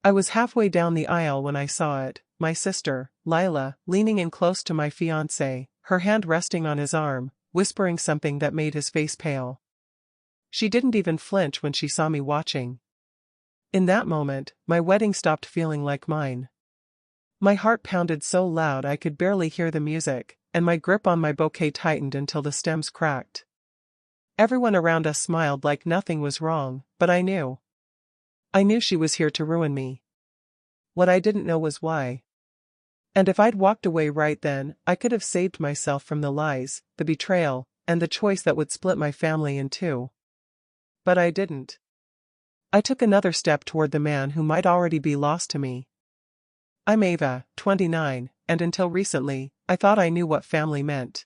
I was halfway down the aisle when I saw it, my sister, Lila, leaning in close to my fiancé, her hand resting on his arm, whispering something that made his face pale. She didn't even flinch when she saw me watching. In that moment, my wedding stopped feeling like mine. My heart pounded so loud I could barely hear the music, and my grip on my bouquet tightened until the stems cracked. Everyone around us smiled like nothing was wrong, but I knew. I knew she was here to ruin me. What I didn't know was why. And if I'd walked away right then, I could have saved myself from the lies, the betrayal, and the choice that would split my family in two. But I didn't. I took another step toward the man who might already be lost to me. I'm Ava, 29, and until recently, I thought I knew what family meant.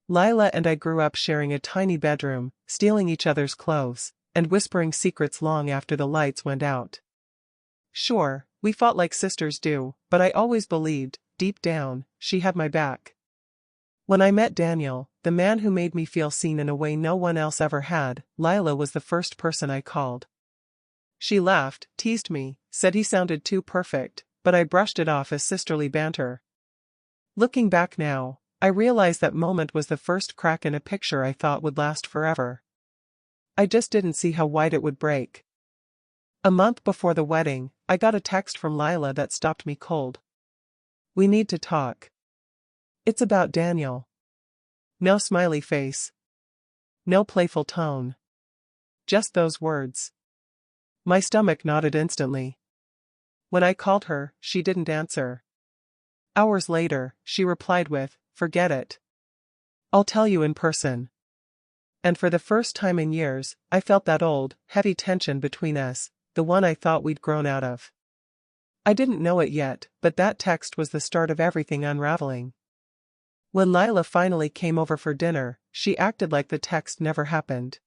Lila and I grew up sharing a tiny bedroom, stealing each other's clothes, and whispering secrets long after the lights went out. Sure, we fought like sisters do, but I always believed, deep down, she had my back. When I met Daniel, the man who made me feel seen in a way no one else ever had, Lila was the first person I called. She laughed, teased me, said he sounded too perfect, but I brushed it off as sisterly banter. Looking back now, I realize that moment was the first crack in a picture I thought would last forever. I just didn't see how wide it would break. A month before the wedding, I got a text from Lila that stopped me cold. We need to talk. It's about Daniel. No smiley face. No playful tone. Just those words. My stomach knotted instantly. When I called her, she didn't answer. Hours later, she replied with, "Forget it. I'll tell you in person." And for the first time in years, I felt that old, heavy tension between us, the one I thought we'd grown out of. I didn't know it yet, but that text was the start of everything unraveling. When Lila finally came over for dinner, she acted like the text never happened.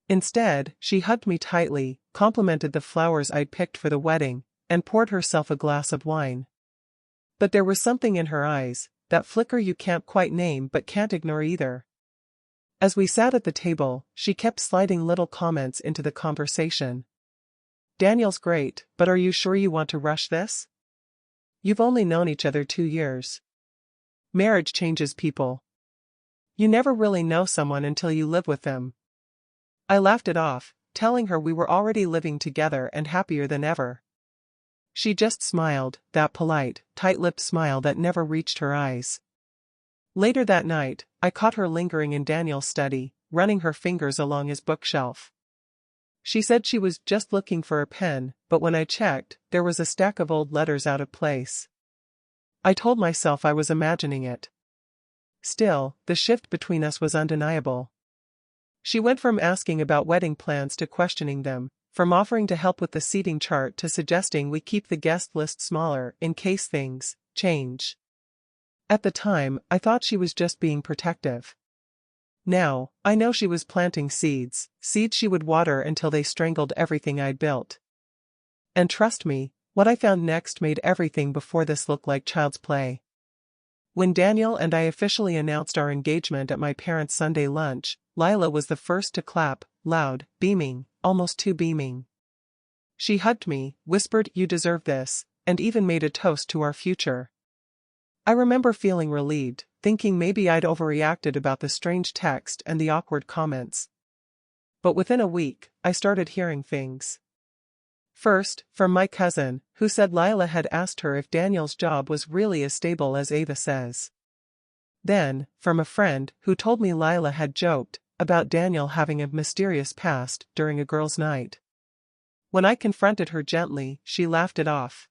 Instead, she hugged me tightly, complimented the flowers I'd picked for the wedding, and poured herself a glass of wine. But there was something in her eyes, that flicker you can't quite name but can't ignore either. As we sat at the table, she kept sliding little comments into the conversation. Daniel's great, but are you sure you want to rush this? You've only known each other 2 years. Marriage changes people. You never really know someone until you live with them. I laughed it off, telling her we were already living together and happier than ever. She just smiled, that polite, tight-lipped smile that never reached her eyes. Later that night, I caught her lingering in Daniel's study, running her fingers along his bookshelf. She said she was just looking for a pen, but when I checked, there was a stack of old letters out of place. I told myself I was imagining it. Still, the shift between us was undeniable. She went from asking about wedding plans to questioning them, from offering to help with the seating chart to suggesting we keep the guest list smaller in case things change. At the time, I thought she was just being protective. Now, I know she was planting seeds she would water until they strangled everything I'd built. And trust me, what I found next made everything before this look like child's play. When Daniel and I officially announced our engagement at my parents' Sunday lunch, Lila was the first to clap, loud, beaming, almost too beaming. She hugged me, whispered, "You deserve this," and even made a toast to our future. I remember feeling relieved, thinking maybe I'd overreacted about the strange text and the awkward comments. But within a week, I started hearing things. First, from my cousin, who said Lila had asked her if Daniel's job was really as stable as Ava says. Then, from a friend, who told me Lila had joked about Daniel having a mysterious past during a girls' night. When I confronted her gently, she laughed it off.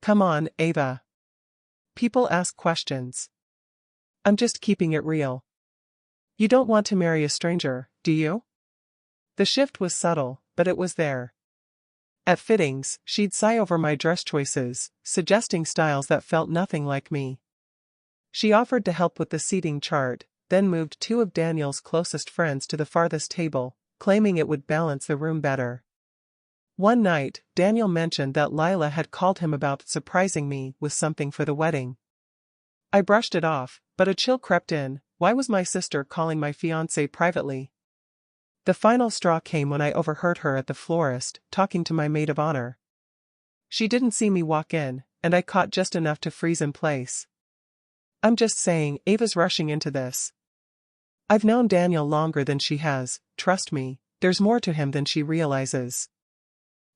"Come on, Ava. People ask questions. I'm just keeping it real. You don't want to marry a stranger, do you?" The shift was subtle, but it was there. At fittings, she'd sigh over my dress choices, suggesting styles that felt nothing like me. She offered to help with the seating chart, then moved 2 of Daniel's closest friends to the farthest table, claiming it would balance the room better. One night, Daniel mentioned that Lila had called him about surprising me with something for the wedding. I brushed it off, but a chill crept in. Why was my sister calling my fiancé privately? The final straw came when I overheard her at the florist, talking to my maid of honor. She didn't see me walk in, and I caught just enough to freeze in place. I'm just saying, Ava's rushing into this. I've known Daniel longer than she has, trust me, there's more to him than she realizes.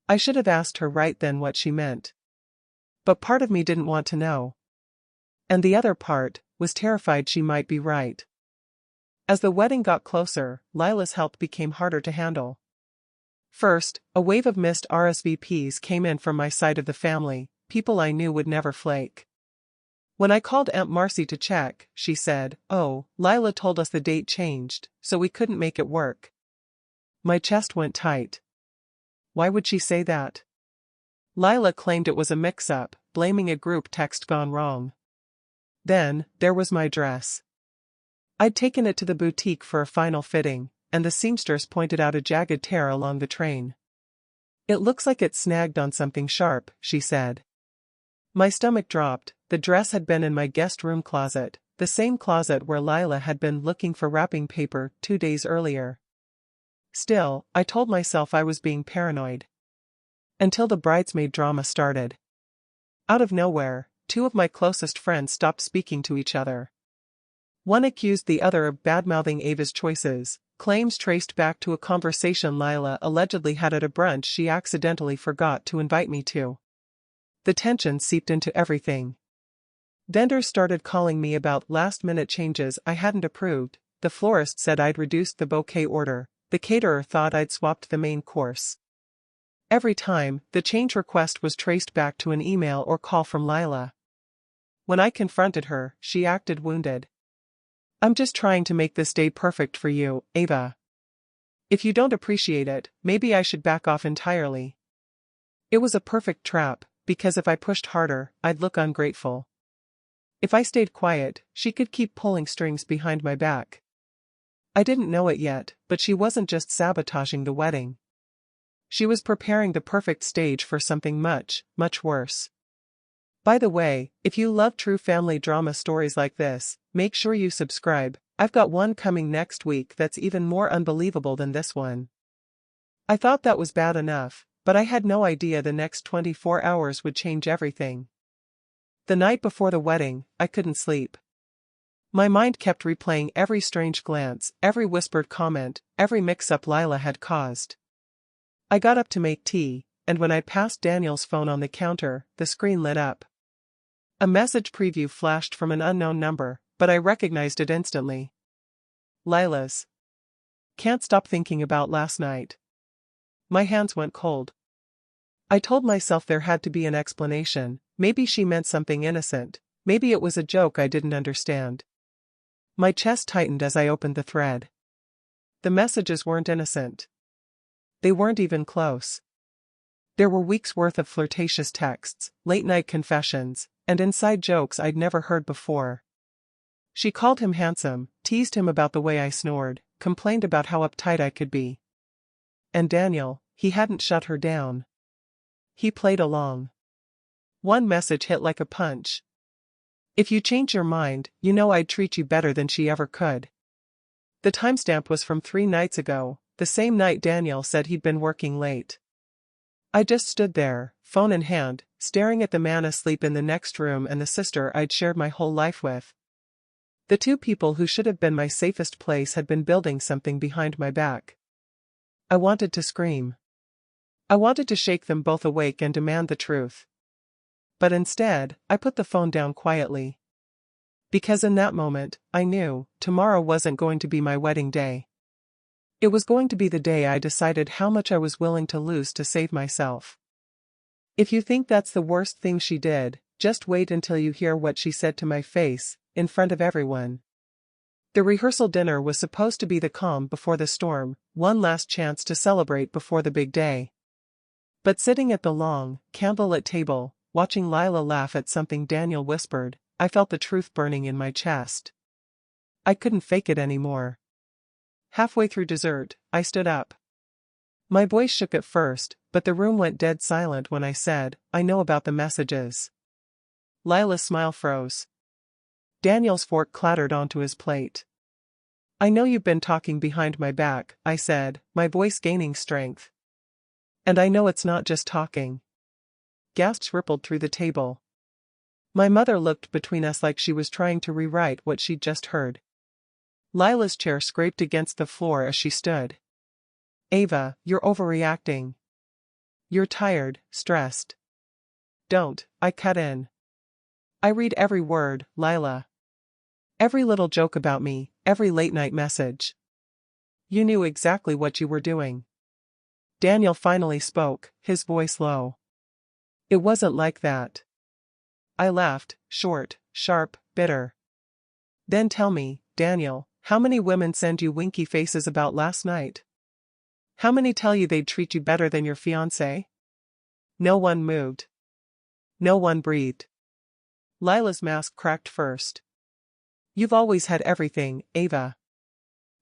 I should have asked her right then what she meant. But part of me didn't want to know. And the other part was terrified she might be right. As the wedding got closer, Lila's health became harder to handle. First, a wave of missed RSVPs came in from my side of the family, people I knew would never flake. When I called Aunt Marcy to check, she said, "Oh, Lila told us the date changed, so we couldn't make it work." My chest went tight. Why would she say that? Lila claimed it was a mix-up, blaming a group text gone wrong. Then, there was my dress. I'd taken it to the boutique for a final fitting, and the seamstress pointed out a jagged tear along the train. "It looks like it snagged on something sharp," she said. My stomach dropped. The dress had been in my guest room closet, the same closet where Lila had been looking for wrapping paper 2 days earlier. Still, I told myself I was being paranoid. Until the bridesmaid drama started. Out of nowhere, 2 of my closest friends stopped speaking to each other. One accused the other of badmouthing Ava's choices, claims traced back to a conversation Lila allegedly had at a brunch she accidentally forgot to invite me to. The tension seeped into everything. Vendors started calling me about last-minute changes I hadn't approved. The florist said I'd reduced the bouquet order. The caterer thought I'd swapped the main course. Every time, the change request was traced back to an email or call from Lila. When I confronted her, she acted wounded. "I'm just trying to make this day perfect for you, Ava. If you don't appreciate it, maybe I should back off entirely." It was a perfect trap, because if I pushed harder, I'd look ungrateful. If I stayed quiet, she could keep pulling strings behind my back. I didn't know it yet, but she wasn't just sabotaging the wedding. She was preparing the perfect stage for something much, much worse. By the way, if you love true family drama stories like this, make sure you subscribe. I've got one coming next week that's even more unbelievable than this one. I thought that was bad enough, but I had no idea the next 24 hours would change everything. The night before the wedding, I couldn't sleep. My mind kept replaying every strange glance, every whispered comment, every mix-up Lila had caused. I got up to make tea, and when I passed Daniel's phone on the counter, the screen lit up. A message preview flashed from an unknown number, but I recognized it instantly. Lila's. "Can't stop thinking about last night." My hands went cold. I told myself there had to be an explanation. Maybe she meant something innocent. Maybe it was a joke I didn't understand. My chest tightened as I opened the thread. The messages weren't innocent. They weren't even close. There were weeks' worth of flirtatious texts, late-night confessions, and inside jokes I'd never heard before. She called him handsome, teased him about the way I snored, complained about how uptight I could be. And Daniel, he hadn't shut her down. He played along. One message hit like a punch. "If you change your mind, you know I'd treat you better than she ever could." The timestamp was from 3 nights ago, the same night Daniel said he'd been working late. I just stood there, phone in hand, staring at the man asleep in the next room and the sister I'd shared my whole life with. The 2 people who should have been my safest place had been building something behind my back. I wanted to scream. I wanted to shake them both awake and demand the truth. But instead, I put the phone down quietly. Because in that moment, I knew, tomorrow wasn't going to be my wedding day. It was going to be the day I decided how much I was willing to lose to save myself. If you think that's the worst thing she did, just wait until you hear what she said to my face, in front of everyone. The rehearsal dinner was supposed to be the calm before the storm, one last chance to celebrate before the big day. But sitting at the long, candlelit table, watching Lila laugh at something Daniel whispered, I felt the truth burning in my chest. I couldn't fake it anymore. Halfway through dessert, I stood up. My voice shook at first, but the room went dead silent when I said, "I know about the messages." Lila's smile froze. Daniel's fork clattered onto his plate. "I know you've been talking behind my back," I said, my voice gaining strength. "And I know it's not just talking. gasps rippled through the table. My mother looked between us like she was trying to rewrite what she'd just heard. Lila's chair scraped against the floor as she stood. Ava, you're overreacting. You're tired, stressed. Don't, I cut in. I read every word, Lila. Every little joke about me, every late-night message. You knew exactly what you were doing. Daniel finally spoke, his voice low. It wasn't like that. I laughed, short, sharp, bitter. Then tell me, Daniel, how many women send you winky faces about last night? How many tell you they'd treat you better than your fiancé? No one moved. No one breathed. Lila's mask cracked first. You've always had everything, Ava.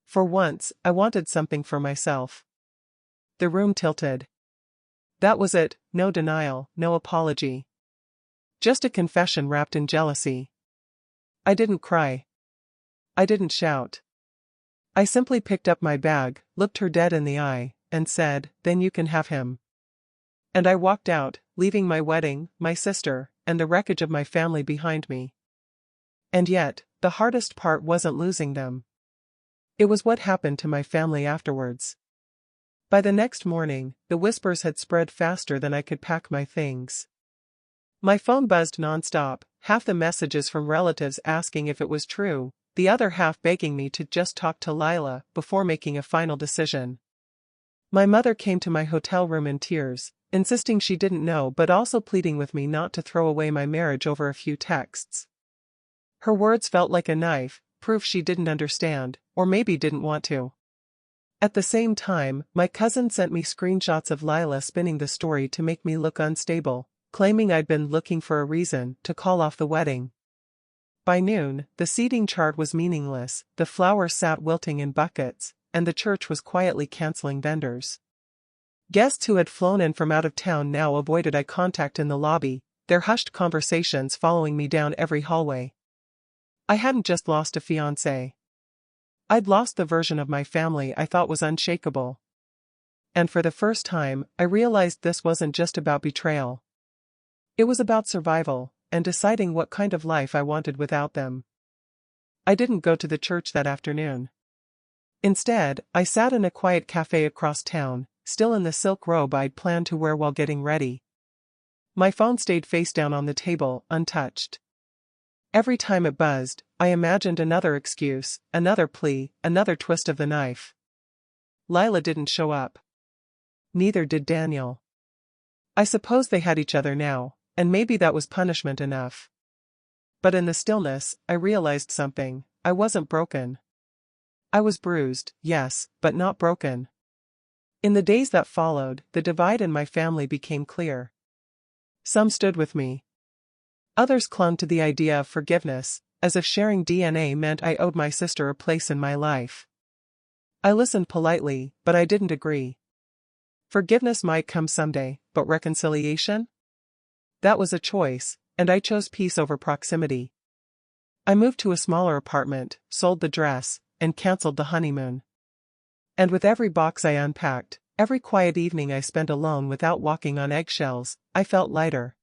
For once, I wanted something for myself. The room tilted. That was it, no denial, no apology. Just a confession wrapped in jealousy. I didn't cry. I didn't shout. I simply picked up my bag, looked her dead in the eye, and said, then you can have him. And I walked out, leaving my wedding, my sister, and the wreckage of my family behind me. And yet, the hardest part wasn't losing them. It was what happened to my family afterwards. By the next morning, the whispers had spread faster than I could pack my things. My phone buzzed nonstop, half the messages from relatives asking if it was true, the other half begging me to just talk to Lila before making a final decision. My mother came to my hotel room in tears, insisting she didn't know but also pleading with me not to throw away my marriage over a few texts. Her words felt like a knife, proof she didn't understand, or maybe didn't want to. At the same time, my cousin sent me screenshots of Lila spinning the story to make me look unstable, claiming I'd been looking for a reason to call off the wedding. By noon, the seating chart was meaningless, the flowers sat wilting in buckets, and the church was quietly canceling vendors. Guests who had flown in from out of town now avoided eye contact in the lobby, their hushed conversations following me down every hallway. I hadn't just lost a fiancé. I'd lost the version of my family I thought was unshakable. And for the first time, I realized this wasn't just about betrayal. It was about survival, and deciding what kind of life I wanted without them. I didn't go to the church that afternoon. Instead, I sat in a quiet cafe across town, still in the silk robe I'd planned to wear while getting ready. My phone stayed face down on the table, untouched. Every time it buzzed, I imagined another excuse, another plea, another twist of the knife. Lila didn't show up. Neither did Daniel. I suppose they had each other now, and maybe that was punishment enough. But in the stillness, I realized something. I wasn't broken. I was bruised, yes, but not broken. In the days that followed, the divide in my family became clear. Some stood with me. Others clung to the idea of forgiveness, as if sharing DNA meant I owed my sister a place in my life. I listened politely, but I didn't agree. Forgiveness might come someday, but reconciliation? That was a choice, and I chose peace over proximity. I moved to a smaller apartment, sold the dress, and canceled the honeymoon. And with every box I unpacked, every quiet evening I spent alone without walking on eggshells, I felt lighter.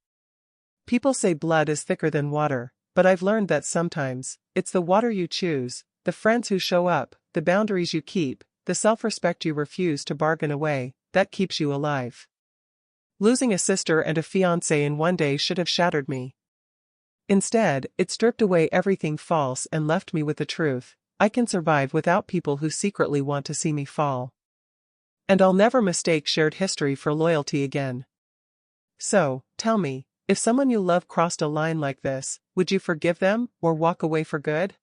People say blood is thicker than water, but I've learned that sometimes, it's the water you choose, the friends who show up, the boundaries you keep, the self-respect you refuse to bargain away, that keeps you alive. Losing a sister and a fiancé in one day should have shattered me. Instead, it stripped away everything false and left me with the truth. I can survive without people who secretly want to see me fall. And I'll never mistake shared history for loyalty again. So, tell me, if someone you love crossed a line like this, would you forgive them, or walk away for good?